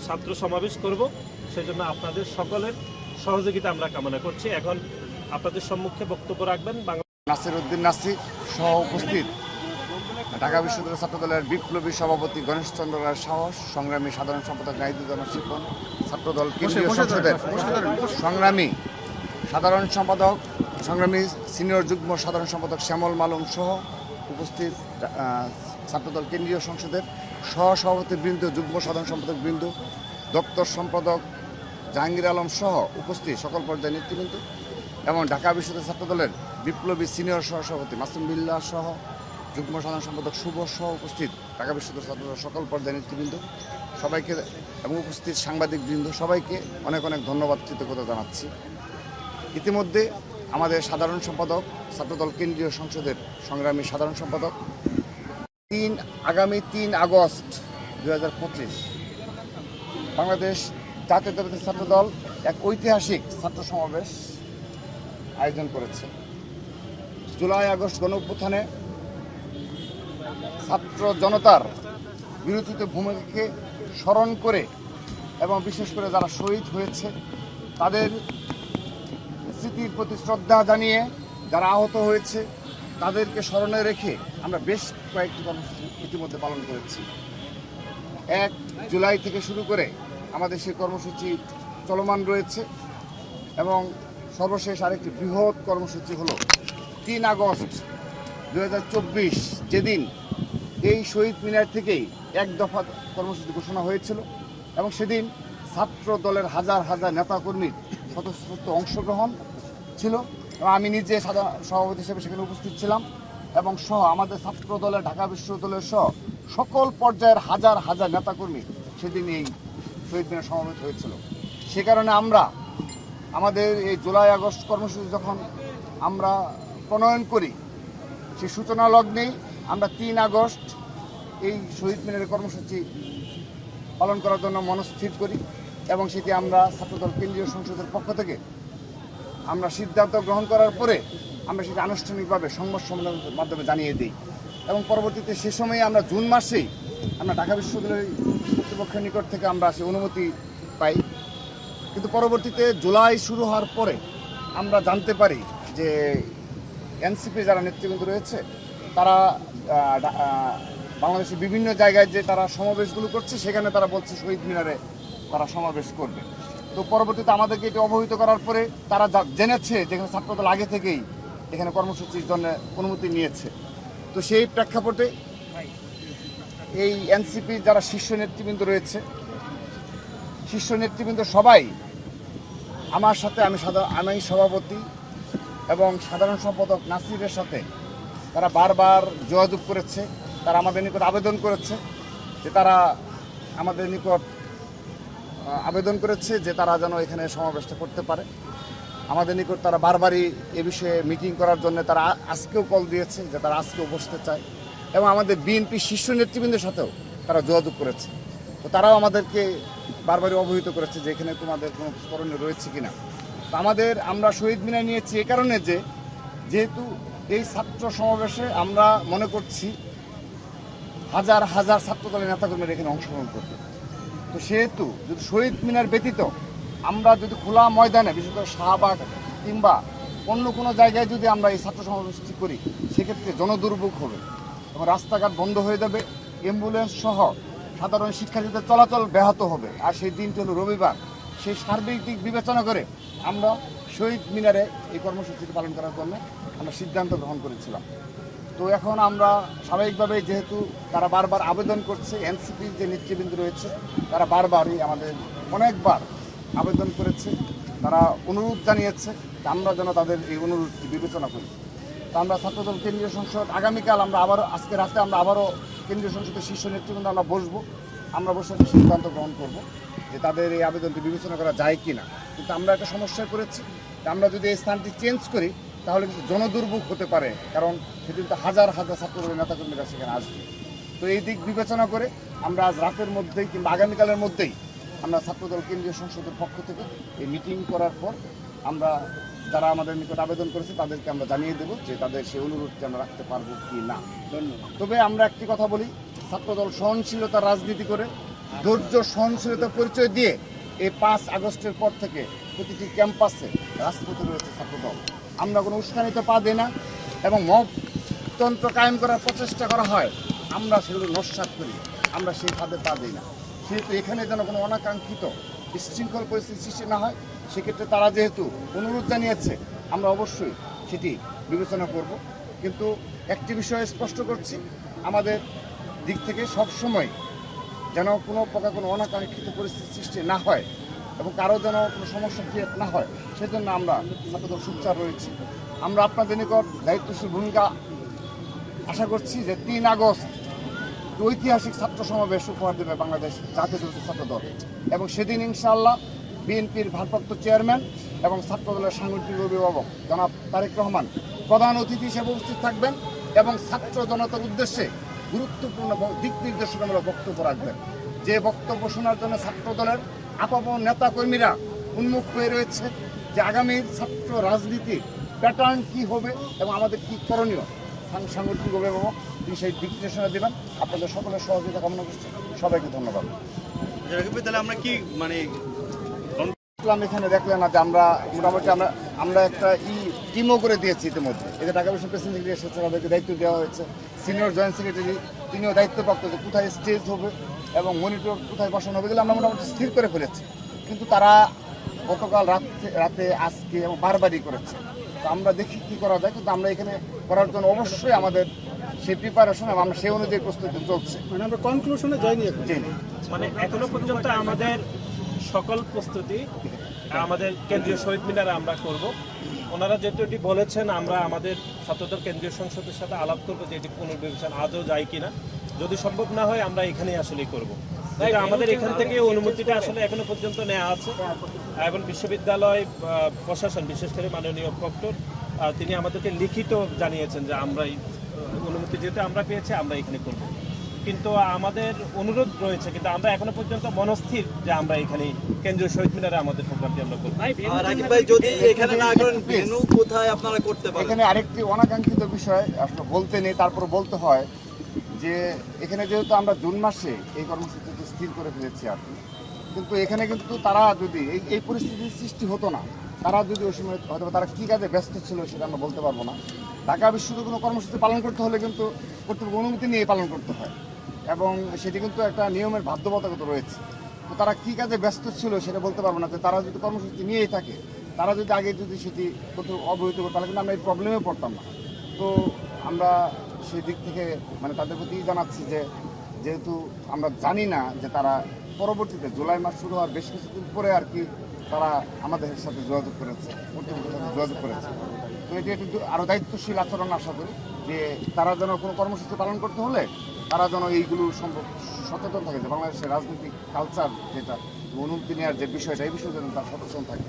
ছাত্র সমাবেশ করব, সেজন্য আপনাদের সকলের সহযোগিতা আমরা কামনা করছি। এখন আপনাদের সম্মুখে বক্তব্য রাখবেন নাসির উদ্দিন নাসির সহ উপস্থিত ঢাকা বিশ্ববিদ্যালয় ছাত্রদলের বিপ্লবী সভাপতি গণেশচন্দ্র রায় সাহস, সংগ্রামী সাধারণ সম্পাদক নাহিদুজ্জামান শিপন, ছাত্রদল কেন্দ্রীয় সংসদের সংগ্রামী সাধারণ সম্পাদক, সংগ্রামী সিনিয়র যুগ্ম সাধারণ সম্পাদক শ্যামল মালুম সহ উপস্থিত ছাত্রদল কেন্দ্রীয় সংসদের সহসভাপতি বৃন্দ, যুগ্ম সাধারণ সম্পাদক বৃন্দ, দপ্তর সম্পাদক জাহাঙ্গীর আলম সহ উপস্থিত সকল পর্যায়ের নেতৃবৃন্দ এবং ঢাকা বিশ্ববিদ্যালয় ছাত্রদলের বিপ্লবী সিনিয়র সহসভাপতি মাসুম বিল্লাহ সহ যুগ্ম সাধারণ সম্পাদক শুভ সহ উপস্থিত ঢাকা বিশ্ববিদ্যালয় ছাত্রদলের সকল পর্যায়ের নেতৃবৃন্দ সবাইকে এবং উপস্থিত সাংবাদিক বৃন্দ সবাইকে অনেক অনেক ধন্যবাদ, কৃতজ্ঞতা জানাচ্ছি। ইতিমধ্যে আমাদের সাধারণ সম্পাদক, ছাত্রদল কেন্দ্রীয় সংসদের সংগ্রামী সাধারণ সম্পাদক আগামী 3 আগস্ট 2025 বাংলাদেশ জাতীয়তাবাদী ছাত্রদল এক ঐতিহাসিক ছাত্র সমাবেশ আয়োজন করেছে। জুলাই আগস্ট গণঅভ্যুত্থানে ছাত্র জনতার বিরোচিত ভূমিকাকে স্মরণ করে এবং বিশেষ করে যারা শহীদ হয়েছে তাদের স্মৃতির প্রতি শ্রদ্ধা জানিয়ে যারা আহত হয়েছে তাদেরকে স্মরণে রেখে আমরা বেশ কয়েকটি কর্মসূচি ইতিমধ্যে পালন করেছি। 1 জুলাই থেকে শুরু করে আমাদের সেই কর্মসূচি চলমান রয়েছে এবং সর্বশেষ আরেকটি বৃহৎ কর্মসূচি হলো 3 আগস্ট 2024, যেদিন এই শহীদ মিনার থেকেই এক দফা কর্মসূচি ঘোষণা হয়েছিল এবং সেদিন ছাত্র দলের হাজার হাজার নেতাকর্মীর স্বতঃস্ফূর্ত অংশগ্রহণ ছিল এবং আমি নিজে সভাপতি হিসেবে সেখানে উপস্থিত ছিলাম এবং সহ আমাদের ছাত্র দলের ঢাকা বিশ্ববিদ্যালয়ের সহ সকল পর্যায়ের হাজার হাজার নেতাকর্মী সেদিন এই শহীদ মিনার সমাবেশ হয়েছিল। সে কারণে আমরা আমাদের এই জুলাই আগস্ট কর্মসূচি যখন আমরা প্রণয়ন করি সেই সূচনা লগ্নেই আমরা 3 আগস্ট এই শহীদ মিনারের কর্মসূচি পালন করার জন্য মনস্থির করি এবং সেটি আমরা ছাত্রদল কেন্দ্রীয় সংসদের পক্ষ থেকে আমরা সিদ্ধান্ত গ্রহণ করার পরে আমরা সেটি আনুষ্ঠানিকভাবে সংবাদ সম্মেলনের মাধ্যমে জানিয়ে দিই এবং পরবর্তীতে সে সময়ে আমরা জুন মাসেই আমরা ঢাকা বিশ্ববিদ্যালয় কর্তৃপক্ষের নিকট থেকে আমরা সে অনুমতি পাই। কিন্তু পরবর্তীতে জুলাই শুরু হওয়ার পরে আমরা জানতে পারি যে এনসিপি যারা নেতৃবৃন্দ রয়েছে তারা বাংলাদেশের বিভিন্ন জায়গায় যে তারা সমাবেশগুলো করছে সেখানে তারা বলছে শহীদ মিনারে তারা সমাবেশ করবে। তো পরবর্তীতে আমাদেরকে এটি অবহিত করার পরে তারা জেনেছে যেখানে ছাত্রদল আগে থেকেই এখানে কর্মসূচির জন্য অনুমতি নিয়েছে। তো সেই প্রেক্ষাপটে এই এনসিপি যারা শীর্ষ নেতৃবৃন্দ রয়েছে, শীর্ষ নেতৃবৃন্দ সবাই আমার সাথে আমি সভাপতি এবং সাধারণ সম্পাদক নাসিরের সাথে তারা বারবার যোগাযোগ করেছে। তারা আমাদের নিকট আবেদন করেছে যে তারা আমাদের নিকট আবেদন করেছে যে তারা যেন এখানে সমাবেশটা করতে পারে। আমাদের নিকট তারা বারবারই এ বিষয়ে মিটিং করার জন্য তারা আজকেও কল দিয়েছে যে তারা আজকেও বসতে চায় এবং আমাদের বিএনপি শীর্ষ নেতৃবৃন্দের সাথেও তারা যোগাযোগ করেছে। তো তারাও আমাদেরকে বারবারই অবহিত করেছে যে এখানে তোমাদের কোনো করণীয় রয়েছে কিনা। তো আমরা শহীদ মিনার নিয়েছি এ কারণে যে যেহেতু এই ছাত্র সমাবেশে আমরা মনে করছি হাজার হাজার ছাত্রদলের নেতাকর্মীরা এখানে অংশগ্রহণ করবে। তো সেহেতু যদি শহীদ মিনার ব্যতীত আমরা যদি খোলা ময়দানে বিশেষ করে শাহবাগ কিংবা অন্য কোনো জায়গায় যদি আমরা এই ছাত্র সমাবেশটি করি সেক্ষেত্রে জনদুর্ভোগ হবে এবং রাস্তাঘাট বন্ধ হয়ে যাবে, অ্যাম্বুলেন্স সহ সাধারণ শিক্ষার্থীদের চলাচল ব্যাহত হবে। আর সেই দিনটি হলো রবিবার। সেই সার্বিক দিক বিবেচনা করে আমরা শহীদ মিনারে এই কর্মসূচিটি পালন করার জন্য আমরা সিদ্ধান্ত গ্রহণ করেছিলাম। তো এখন আমরা স্বাভাবিকভাবে যেহেতু তারা বারবার আবেদন করছে, এনসিপির যে নেতৃবৃন্দ রয়েছে তারা বারবারই আমাদের অনেকবার আবেদন করেছে, তারা অনুরোধ জানিয়েছে আমরা যেন তাদের এই অনুরোধটি বিবেচনা করি। তো আমরা ছাত্রদল কেন্দ্রীয় সংসদ আগামীকাল আজকে রাতে আমরা আবারও কেন্দ্রীয় সংসদের শীর্ষ নেতৃবৃন্দ আমরা বসবো, আমরা বসে একটা সিদ্ধান্ত গ্রহণ করব যে তাদের এই আবেদনটি বিবেচনা করা যায় কি না। কিন্তু আমরা একটা সমস্যায় পড়েছি, আমরা যদি এই স্থানটি চেঞ্জ করি তাহলে কিন্তু জনদুর্ভোগ হতে পারে, কারণ সেদিন তো হাজার হাজার ছাত্রদলের নেতাকর্মীরা সেখানে আসবে। তো এই দিক বিবেচনা করে আমরা আজ রাতের মধ্যেই কিংবা আগামীকালের মধ্যেই আমরা ছাত্রদল কেন্দ্রীয় সংসদের পক্ষ থেকে এই মিটিং করার পর আমরা যারা আমাদের নিকট আবেদন করেছে তাদেরকে আমরা জানিয়ে দেব যে তাদের সেই অনুরোধটি আমরা রাখতে পারবো কি না। তবে আমরা একটি কথা বলি, ছাত্রদল সহনশীলতার রাজনীতি করে ধৈর্য সহনশীলতার পরিচয় দিয়ে এই 5 আগস্টের পর থেকে প্রতিটি ক্যাম্পাসে রাজপথে রয়েছে ছাত্রদল। আমরা কোনো উস্কানিতে পা দিই না এবং মবতন্ত্র কায়েম করার প্রচেষ্টা করা হয়, আমরা সেগুলো নস্যাৎ করি, আমরা সেই ফাঁদে পা দিই না। সেহেতু এখানে যেন কোনো অনাকাঙ্ক্ষিত বিশৃঙ্খল পরিস্থিতি সৃষ্টি না হয়, সেক্ষেত্রে তারা যেহেতু অনুরোধ জানিয়েছে আমরা অবশ্যই সেটি বিবেচনা করব। কিন্তু একটি বিষয়ে স্পষ্ট করছি, আমাদের দিক থেকে সবসময় যেন কোনো প্রকার কোনো অনাকাঙ্ক্ষিত পরিস্থিতি সৃষ্টি না হয় এবং কারো যেন কোনো সমস্যা ক্রিয়েট না হয়, সেজন্য আমরা ছাত্রদল সোচ্চার রয়েছি। আমরা আপনাদের নিকট দায়িত্বশীল ভূমিকা আশা করছি যে 3 আগস্ট ঐতিহাসিক ছাত্র সমাবেশ উপহার দেবে বাংলাদেশ জাতীয়তাবাদী ছাত্রদল এবং সেদিন ইনশাআল্লাহ বিএনপির ভারপ্রাপ্ত চেয়ারম্যান এবং ছাত্রদলের সাংগঠনিক অভিভাবক জনাব তারেক রহমান প্রধান অতিথি হিসেবে উপস্থিত থাকবেন এবং ছাত্র জনতার উদ্দেশ্যে গুরুত্বপূর্ণ দিক নির্দেশনামূলক বক্তব্য রাখবেন। যে বক্তব্য শোনার জন্য ছাত্রদলের আপামর নেতাকর্মীরা উন্মুখ হয়ে রয়েছে, যে আগামীর ছাত্র রাজনীতির প্যাটার্ন কী হবে এবং আমাদের কী করণীয়, সাংগঠনিক অভিভাবক তিনি সেই দিক নির্দেশনা দেবেন। আপনাদের সকলের সহযোগিতা কামনা করছি। সবাইকে ধন্যবাদ। তাহলে আমরা কি মানে এখানে দেখলেন না যে আমরা মোটামুটি আমরা একটা টিমও করে দিয়েছি ইতিমধ্যে। এদের ঢাকা বিশ্ব প্রেসিডেন্ট সেক্রেটারি এসেছে, তাদেরকে দায়িত্ব দেওয়া হয়েছে। সিনিয়র জয়েন্ট সেক্রেটারি তিনিও দায়িত্বপ্রাপ্ত, যে কোথায় স্টেজ হবে এবং মনিটর কোথায় বসানো হবে, এগুলো আমরা মোটামুটি স্থির করে ফেলেছি। কিন্তু তারা গতকাল রাতে আজকে এবং বারবারই করেছে। তো আমরা দেখি কী করা যায়, কিন্তু আমরা এখানে করার জন্য অবশ্যই আমাদের সেই প্রিপারেশন এবং আমরা সেই অনুযায়ী প্রস্তুতি চলছে। মানে আমরা কনক্লুশনে যাইনি এখন। জি মানে এখনো পর্যন্ত আমাদের সকল প্রস্তুতি আমাদের কেন্দ্রীয় শহীদ মিনারে আমরা করব। ওনারা যেহেতু এটি বলেছেন, আমরা আমাদের ছাত্রদল কেন্দ্রীয় সংসদের সাথে আলাপ করবো যে এটি পুনর্বিবেচনা আজও যায় কিনা। যদি সম্ভব না হয় আমরা এখানেই আসলেই করব। এটা আমাদের এখান থেকে অনুমতিটা আসলে এখনো পর্যন্ত নেওয়া আছে এবং বিশ্ববিদ্যালয় প্রশাসন, বিশেষ করে মাননীয় প্রক্টর, তিনি আমাদেরকে লিখিত জানিয়েছেন যে আমরা অনুমতি যেহেতু আমরা পেয়েছি আমরা এখানে করব। কিন্তু আমাদের অনুরোধ রয়েছে, কিন্তু আমরা এখনো পর্যন্ত মনস্থির যে আমরা এখানে কেন্দ্রীয় শহীদ মিনারে আমাদের প্রোগ্রামটি আমরা করব। রাকিব ভাই যদি এখানে না করেন ভেন্যু কোথায় আপনারা করতে পারেন? এখানে আরেকটি অনাকাঙ্ক্ষিত বিষয় আসলে বলতে নেই, তারপর বলতে হয় যে এখানে যেহেতু আমরা জুন মাসে এই কর্মসূচিটি স্থির করে ফেলেছি আর কি, কিন্তু এখানে কিন্তু তারা যদি এই পরিস্থিতির সৃষ্টি হতো না, তারা যদি ওই সময় হয়তো তারা কী কাজে ব্যস্ত ছিল সেটা আমরা বলতে পারবো না। ঢাকা বিশ্ববিদ্যালয়ে কোনো কর্মসূচি পালন করতে হলে কিন্তু কর্তৃপক্ষ অনুমতি নিয়ে পালন করতে হয় এবং সেটি কিন্তু একটা নিয়মের বাধ্যবাধকতা রয়েছে। তো তারা কী কাজে ব্যস্ত ছিল সেটা বলতে পারবো না। যে তারা যদি কর্মসূচি নিয়েই থাকে, তারা যদি আগে যদি সেটি কোথাও অবহিত করতো, তাহলে কিন্তু আমরা এই প্রবলেমে পড়তাম না। তো আমরা সেই দিক থেকে মানে তাদের প্রতি জানাচ্ছি যে যেহেতু আমরা জানি না যে তারা পরবর্তীতে জুলাই মাস শুরু হওয়ার বেশ কিছুদিন পরে আর কি তারা আমাদের সাথে যোগাযোগ করেছে, কর্তৃপক্ষের সাথে যোগাযোগ করেছে। তো এটি একটু আরও দায়িত্বশীল আচরণ আশা করি, যে তারা যেন কোনো কর্মসূচি পালন করতে হলে তারা যেন এইগুলো সম্ভব সচেতন থাকে, যে বাংলাদেশের রাজনৈতিক কালচার যেটা অনুমতি নেওয়ার যে বিষয়টা, এই বিষয়ে যেন তারা সচেতন থাকে।